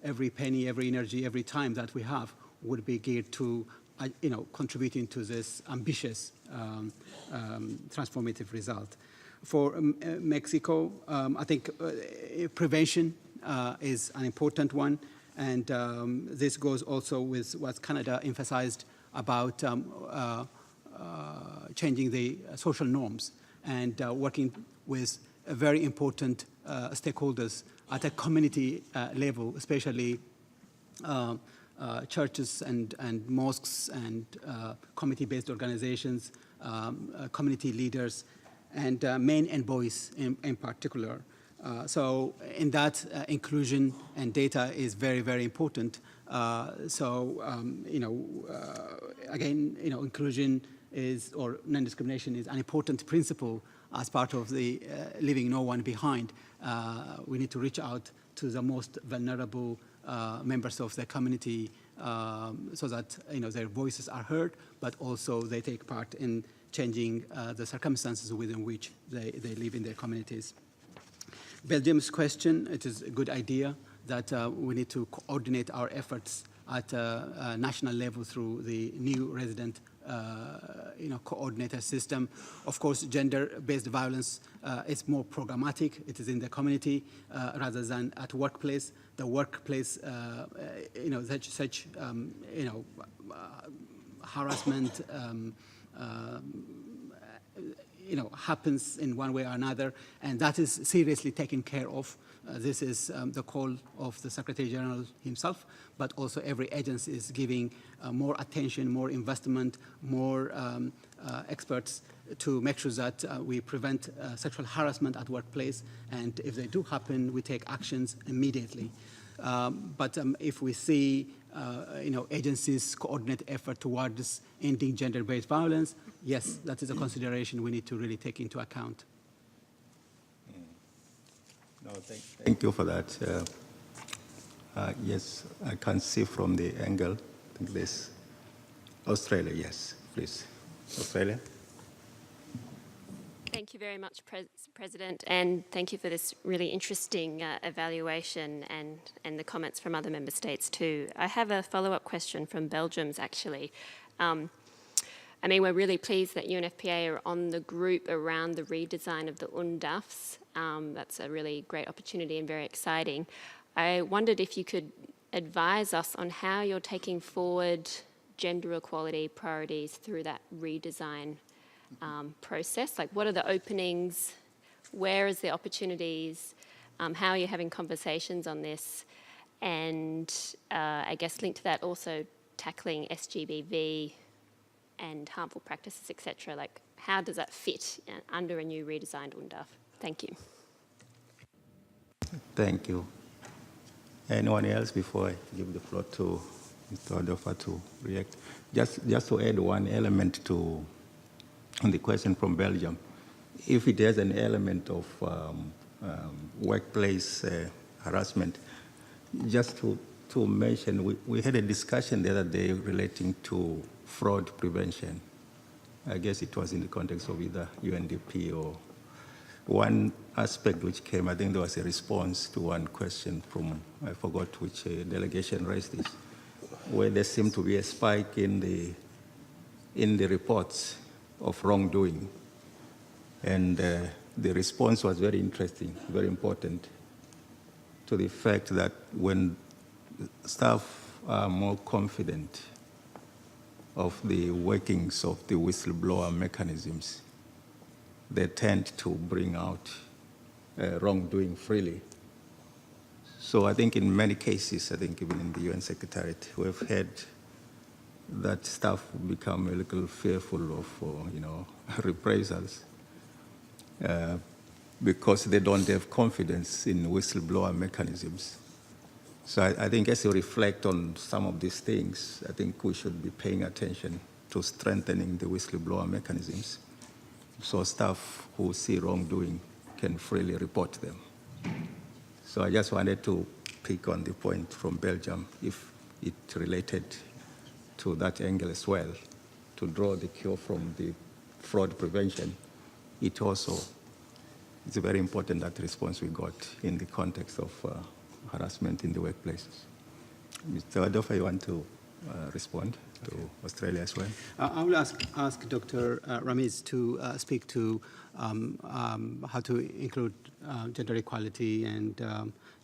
every penny, every energy, every time that we have would be geared to, contributing to this ambitious transformative result. For Mexico, I think prevention is an important one, and this goes also with what Canada emphasized about changing the social norms and working with very important stakeholders at a community level, especially churches and mosques and community-based organizations, community leaders, and men and boys in particular. So in that, inclusion and data is very, very important. Again, inclusion or non-discrimination is an important principle as part of the leaving no one behind. We need to reach out to the most vulnerable members of the community so that their voices are heard, but also they take part in changing the circumstances within which they live in their communities. Belgium's question, it is a good idea that we need to coordinate our efforts at a national level through the new resident coordinator system. Of course, gender-based violence is more programmatic. It is in the community rather than at workplace. The workplace, such harassment, happens in one way or another, and that is seriously taken care of. This is the call of the Secretary General himself, but also every agency is giving more attention, more investment, more experts to make sure that we prevent sexual harassment at workplace, and if they do happen, we take actions immediately. But if we see agencies coordinate effort towards ending gender-based violence, yes, that is a consideration we need to really take into account. No, thank you for that. Yes, I can see from the angle. I think this Australia, yes, please. Australia. Thank you very much, President, and thank you for this really interesting evaluation and the comments from other member states too. I have a follow-up question from Belgium's actually. We're really pleased that UNFPA are on the group around the redesign of the UNDAFs. That's a really great opportunity and very exciting. I wondered if you could advise us on how you're taking forward gender equality priorities through that redesign process. Like, what are the openings? Where is the opportunities? How are you having conversations on this? And I guess linked to that also tackling SGBV and harmful practices, etc. Like, how does that fit under a new redesigned UNDAF? Thank you. Thank you. Anyone else before I give the floor to Mr. Odofa to react? Just to add one element to the question from Belgium. If it has an element of workplace harassment, just to mention, we had a discussion the other day relating to fraud prevention. I guess it was in the context of either UNDP or one aspect which came, I think there was a response to one question from, I forgot which delegation raised this, where there seemed to be a spike in the reports of wrongdoing. And the response was very interesting, very important, to the fact that when staff are more confident of the workings of the whistleblower mechanisms, they tend to bring out wrongdoing freely. So I think in many cases, I think even in the UN Secretariat, we've had that staff become a little fearful of, reprisals because they don't have confidence in whistleblower mechanisms. So I think as you reflect on some of these things, I think we should be paying attention to strengthening the whistleblower mechanisms so staff who see wrongdoing can freely report them. So I just wanted to pick on the point from Belgium, if it related to that angle as well, to draw the cure from the fraud prevention. It's very important, that response we got in the context of harassment in the workplaces. Mr. Odofa, you want to respond to Australia as well? I will ask Dr. Ramiz to speak to how to include gender equality and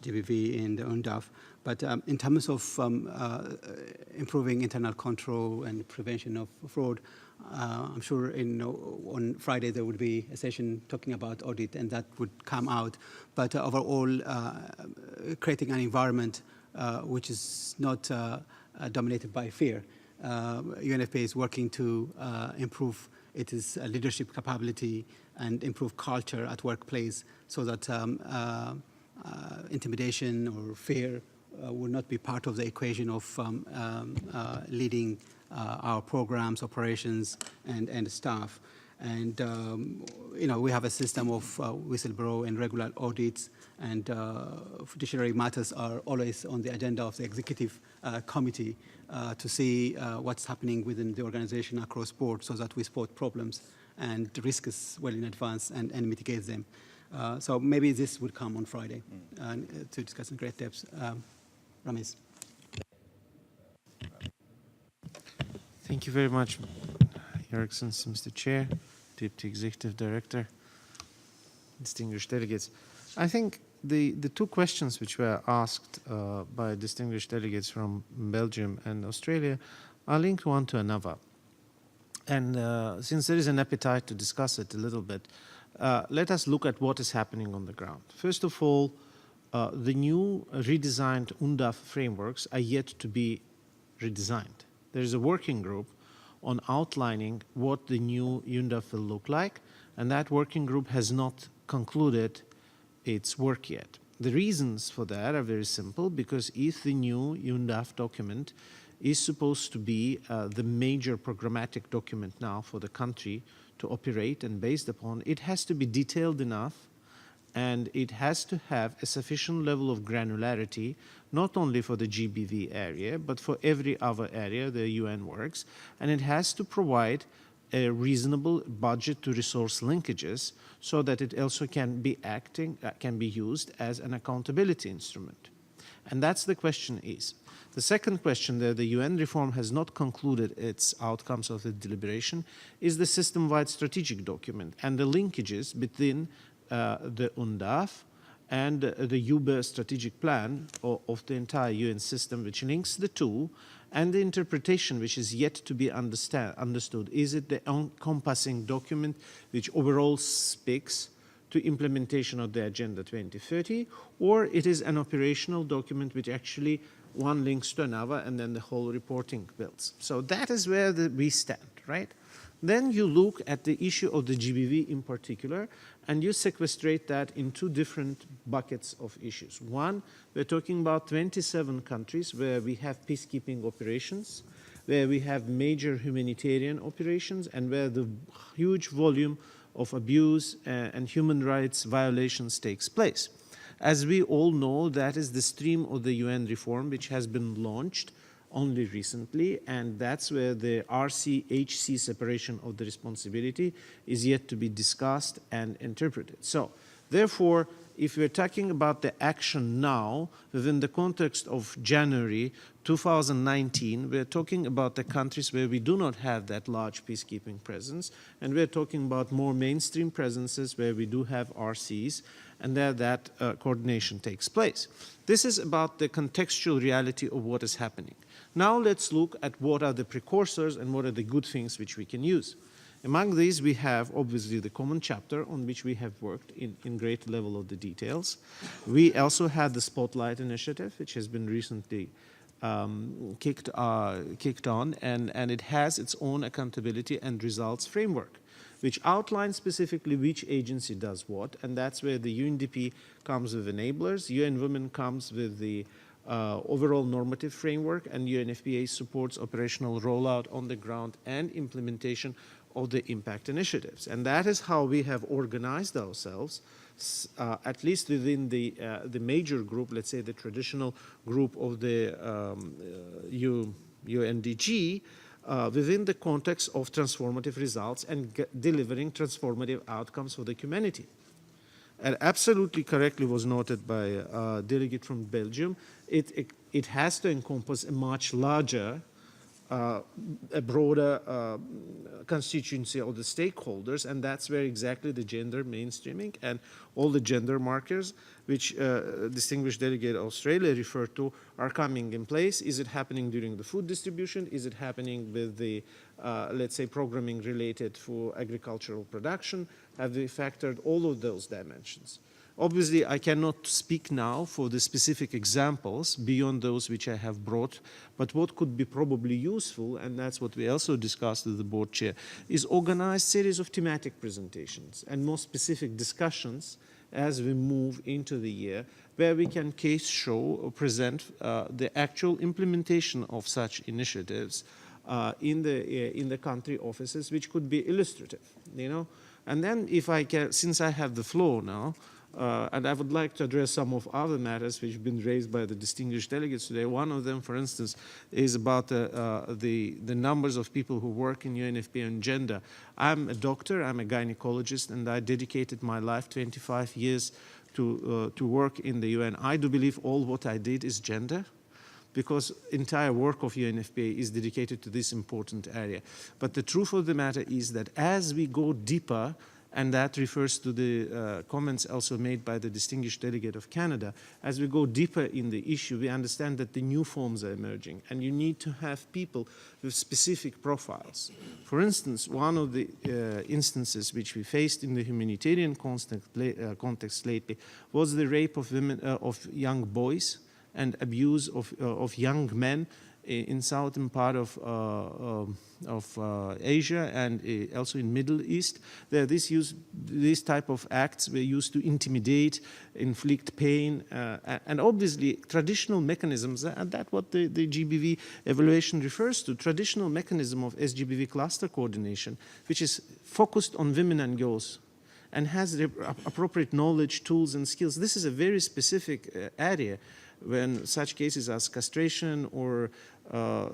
GBV in the UNDAF. But in terms of improving internal control and prevention of fraud, I'm sure on Friday there would be a session talking about audit, and that would come out. But overall, creating an environment which is not dominated by fear. UNFPA is working to improve its leadership capability and improve culture at workplace so that intimidation or fear will not be part of the equation of leading our programs, operations, and staff. And, we have a system of whistleblower and regular audits, and fiduciary matters are always on the agenda of the executive committee to see what's happening within the organization across board, so that we spot problems and risks well in advance and mitigate them. So maybe this would come on Friday to discuss in great depth. Ramesh. Thank you very much, Your Excellency, Mr. Chair, Deputy Executive Director, distinguished delegates. I think the two questions which were asked by distinguished delegates from Belgium and Australia are linked one to another. And since there is an appetite to discuss it a little bit, let us look at what is happening on the ground. First of all, the new redesigned UNDAF frameworks are yet to be redesigned. There is a working group on outlining what the new UNDAF will look like, and that working group has not concluded its work yet. The reasons for that are very simple, because if the new UNDAF document is supposed to be the major programmatic document now for the country to operate and based upon, it has to be detailed enough, and it has to have a sufficient level of granularity, not only for the GBV area, but for every other area the UN works, and it has to provide a reasonable budget to resource linkages so that it also can be used as an accountability instrument. And that's the question is. The second question that the UN reform has not concluded its outcomes of the deliberation is the system-wide strategic document and the linkages between the UNDAF and the UBA strategic plan of the entire UN system, which links the two, and the interpretation which is yet to be understood. Is it the encompassing document which overall speaks to implementation of the Agenda 2030, or it is an operational document which actually one links to another and then the whole reporting builds? So that is where we stand, right? Then you look at the issue of the GBV in particular, and you sequestrate that in two different buckets of issues. One, we're talking about 27 countries where we have peacekeeping operations, where we have major humanitarian operations, and where the huge volume of abuse and human rights violations takes place. As we all know, that is the stream of the UN reform which has been launched only recently, and that's where the RC-HC separation of the responsibility is yet to be discussed and interpreted. So, therefore, if we're talking about the action now within the context of January 2019, we're talking about the countries where we do not have that large peacekeeping presence, and we're talking about more mainstream presences where we do have RCs, and there that coordination takes place. This is about the contextual reality of what is happening. Now let's look at what are the precursors and what are the good things which we can use. Among these, we have obviously the common chapter on which we have worked in great level of the details. We also had the Spotlight initiative, which has been recently kicked on, and it has its own accountability and results framework, which outlines specifically which agency does what, and that's where the UNDP comes with enablers, UN Women comes with the overall normative framework, and UNFPA supports operational rollout on the ground and implementation of the impact initiatives. And that is how we have organized ourselves, at least within the major group, let's say the traditional group of the UNDG, within the context of transformative results and delivering transformative outcomes for the community. And absolutely correctly was noted by a delegate from Belgium, it has to encompass a much larger, a broader constituency of the stakeholders, and that's where exactly the gender mainstreaming and all the gender markers, which distinguished delegate Australia referred to, are coming in place. Is it happening during the food distribution? Is it happening with the, let's say, programming related for agricultural production? Have they factored all of those dimensions? Obviously, I cannot speak now for the specific examples beyond those which I have brought, but what could be probably useful, and that's what we also discussed with the board chair, is organized series of thematic presentations and more specific discussions as we move into the year, where we can case show or present the actual implementation of such initiatives in the country offices, which could be illustrative, you know. And then if I can, since I have the floor now, and I would like to address some of other matters which have been raised by the distinguished delegates today. One of them, for instance, is about the numbers of people who work in UNFPA on gender. I'm a doctor, I'm a gynecologist, and I dedicated my life, 25 years, to work in the UN. I do believe all what I did is gender, because entire work of UNFPA is dedicated to this important area. But the truth of the matter is that as we go deeper, and that refers to the comments also made by the distinguished delegate of Canada, as we go deeper in the issue, we understand that the new forms are emerging, and you need to have people with specific profiles. For instance, one of the instances which we faced in the humanitarian context lately was the rape of women, of young boys, and abuse of young men in southern part of Asia and also in Middle East. These type of acts were used to intimidate, inflict pain, and obviously traditional mechanisms, and that's what the GBV evaluation refers to, traditional mechanism of SGBV cluster coordination, which is focused on women and girls and has the appropriate knowledge, tools, and skills. This is a very specific area when such cases as castration or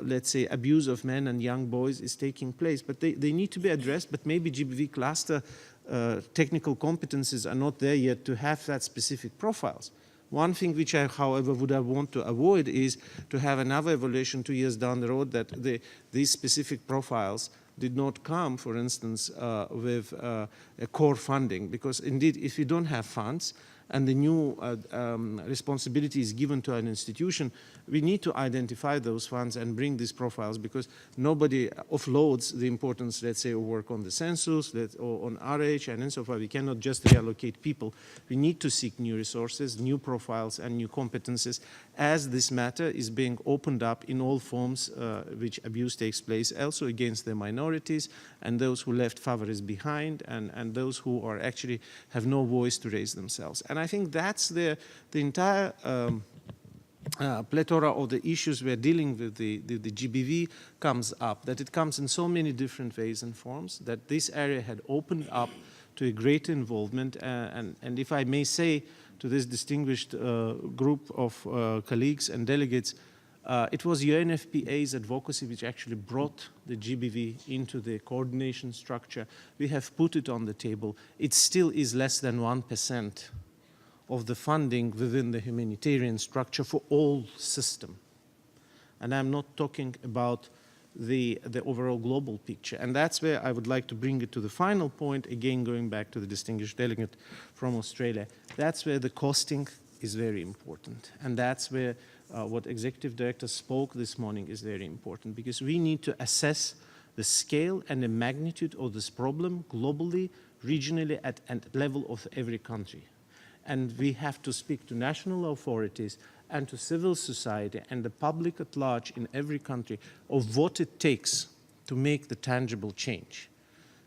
let's say abuse of men and young boys is taking place. But they need to be addressed, but maybe GBV cluster technical competencies are not there yet to have that specific profiles. One thing which I, however, would have want to avoid is to have another evaluation 2 years down the road that these specific profiles did not come, for instance, with a core funding, because indeed if you don't have funds and the new responsibility is given to an institution, we need to identify those funds and bring these profiles, because nobody offloads the importance, let's say, of work on the census or on RH and so forth. We cannot just reallocate people. We need to seek new resources, new profiles, and new competences as this matter is being opened up in all forms which abuse takes place, also against the minorities and those who left fathers behind, and those who are actually have no voice to raise themselves. And I think that's the entire plethora of the issues we're dealing with. The GBV comes up, that it comes in so many different ways and forms, that this area had opened up to a great involvement. And if I may say to this distinguished group of colleagues and delegates, it was UNFPA's advocacy which actually brought the GBV into the coordination structure. We have put it on the table. It still is less than 1% of the funding within the humanitarian structure for all system. And I'm not talking about the overall global picture. And that's where I would like to bring it to the final point, again going back to the distinguished delegate from Australia. That's where the costing is very important. And that's where what Executive Director spoke this morning is very important, because we need to assess the scale and the magnitude of this problem globally, regionally, at level of every country. And we have to speak to national authorities and to civil society and the public at large in every country of what it takes to make the tangible change.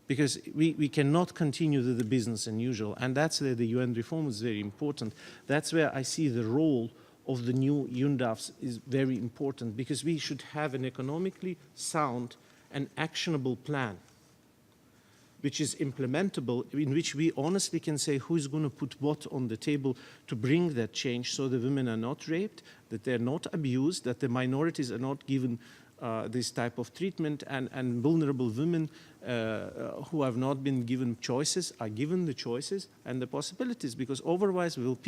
Because we cannot continue with the business as usual, and that's where the UN reform is very important. That's where I see the role of the new UNDAFs is very important, because we should have an economically sound and actionable plan which is implementable, in which we honestly can say who is going to put what on the table to bring that change, so the women are not raped, that they're not abused, that the minorities are not given this type of treatment, and vulnerable women who have not been given choices are given the choices and the possibilities, because otherwise we will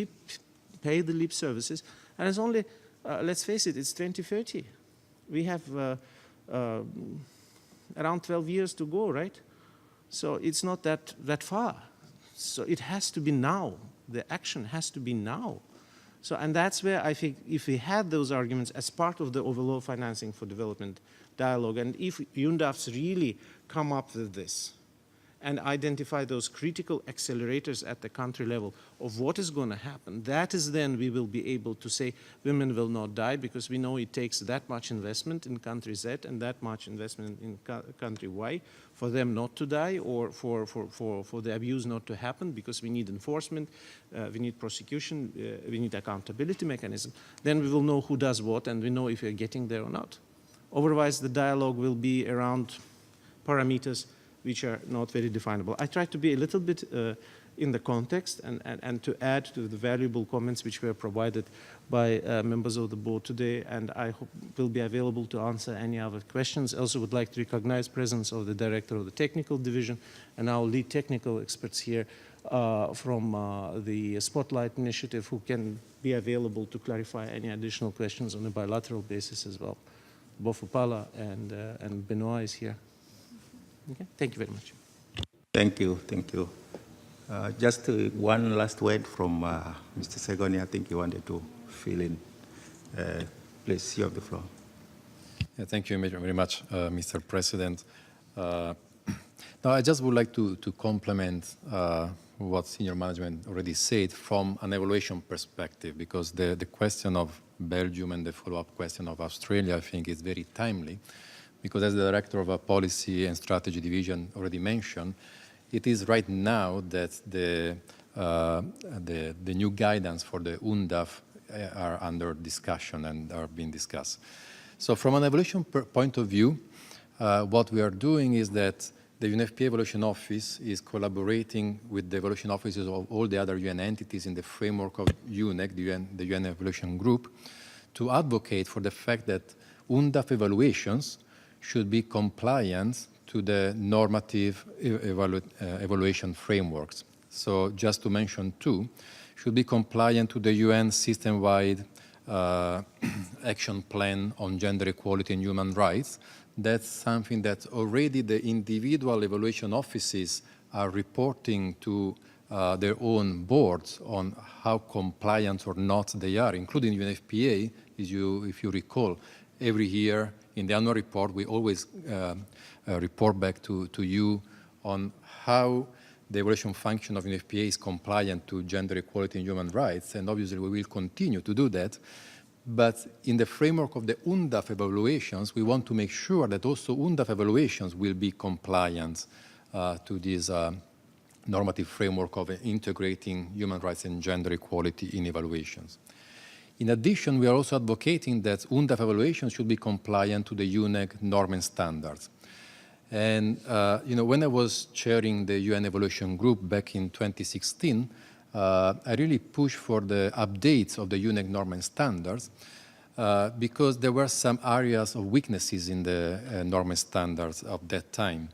pay the lip services. And it's only, let's face it, it's 2030. We have around 12 years to go, right? So it's not that far. So it has to be now. The action has to be now. So, and that's where I think if we had those arguments as part of the overall financing for development dialogue, and if UNDAFs really come up with this, and identify those critical accelerators at the country level of what is going to happen, that is then we will be able to say women will not die, because we know it takes that much investment in country Z and that much investment in country Y for them not to die, or for the abuse not to happen, because we need enforcement, we need prosecution, we need accountability mechanism. Then we will know who does what, and we know if we're getting there or not. Otherwise, the dialogue will be around parameters which are not very definable. I try to be a little bit in the context and to add to the valuable comments which were provided by members of the board today, and I hope will be available to answer any other questions. I also would like to recognize presence of the director of the technical division and our lead technical experts here from the Spotlight Initiative, who can be available to clarify any additional questions on a bilateral basis as well. Bofupala and Benoit is here. Okay, thank you very much. Thank you, thank you. Just one last word from Mr. Segone. I think he wanted to fill in. Please, you have the floor. Yeah, thank you very much, Mr. President. Now, I just would like to complement what senior management already said from an evaluation perspective, because the question of Belgium and the follow-up question of Australia, I think, is very timely, because as the director of a policy and strategy division already mentioned, it is right now that the new guidance for the UNDAF are under discussion and are being discussed. So from an evaluation point of view, what we are doing is that the UNFPA Evaluation Office is collaborating with the evaluation offices of all the other UN entities in the framework of UNEC, the UN Evaluation Group, to advocate for the fact that UNDAF evaluations should be compliant to the normative evaluation frameworks. So just to mention two, should be compliant to the UN system-wide action plan on gender equality and human rights. That's something that already the individual evaluation offices are reporting to their own boards on how compliant or not they are, including UNFPA. If you recall, every year in the annual report, we always report back to you on how the evaluation function of UNFPA is compliant to gender equality and human rights, and obviously we will continue to do that. But in the framework of the UNDAF evaluations, we want to make sure that also UNDAF evaluations will be compliant to this normative framework of integrating human rights and gender equality in evaluations. In addition, we are also advocating that UNDAF evaluations should be compliant to the UNEC norm and standards. And when I was chairing the UN Evaluation Group back in 2016, I really pushed for the updates of the UNEC norm and standards because there were some areas of weaknesses in the norm and standards of that time.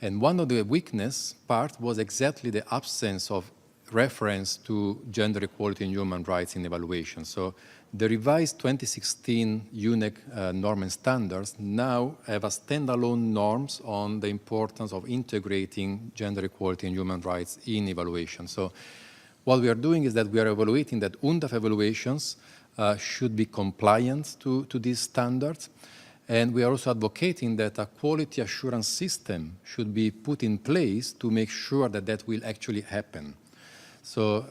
And one of the weakness part was exactly the absence of reference to gender equality and human rights in evaluation. So the revised 2016 UNEC norm and standards now have a standalone norms on the importance of integrating gender equality and human rights in evaluation. So what we are doing is that we are evaluating that UNDAF evaluations should be compliant to these standards. And we are also advocating that a quality assurance system should be put in place to make sure that that will actually happen. So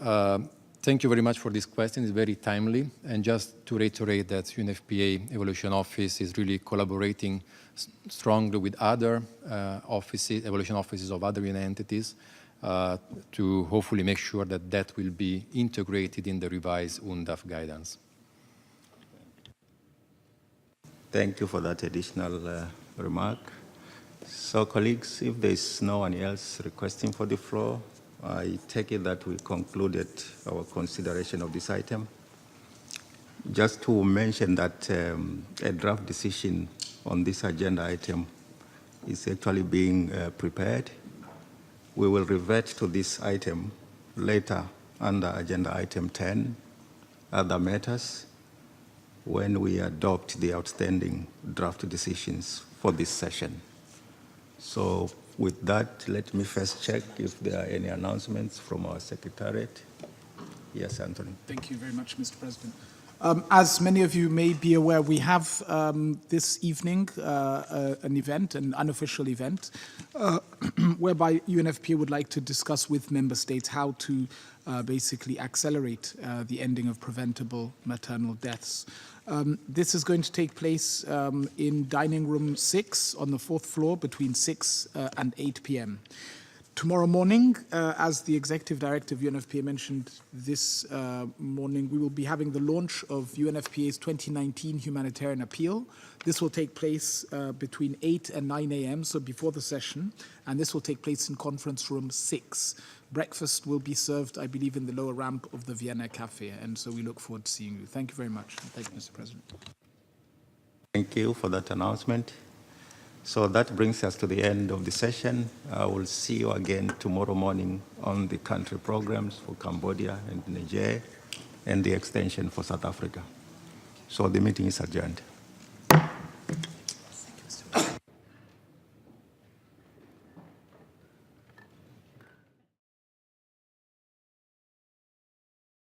thank you very much for this question. It's very timely. And just to reiterate that UNFPA Evaluation Office is really collaborating strongly with other offices, evaluation offices of other UN entities to hopefully make sure that that will be integrated in the revised UNDAF guidance. Thank you for that additional remark. So, colleagues, if there is no one else requesting for the floor, I take it that we concluded our consideration of this item. Just to mention that a draft decision on this agenda item is actually being prepared. We will revert to this item later under agenda item 10, other matters, when we adopt the outstanding draft decisions for this session. So with that, let me first check if there are any announcements from our Secretariat. Yes, Anthony. Thank you very much, Mr. President. As many of you may be aware, we have this evening an event, an unofficial event, whereby UNFPA would like to discuss with member states how to basically accelerate the ending of preventable maternal deaths. This is going to take place in dining room 6 on the 4th floor between 6 and 8 p.m. Tomorrow morning, as the Executive Director of UNFPA mentioned this morning, we will be having the launch of UNFPA's 2019 Humanitarian Appeal. This will take place between 8 and 9 a.m., so before the session, and this will take place in conference room 6. Breakfast will be served, I believe, in the lower ramp of the Vienna Cafe, and so we look forward to seeing you. Thank you very much. Thank you, Mr. President. Thank you for that announcement. So that brings us to the end of the session. I will see you again tomorrow morning on the country programs for Cambodia and Niger and the extension for South Africa. So the meeting is adjourned.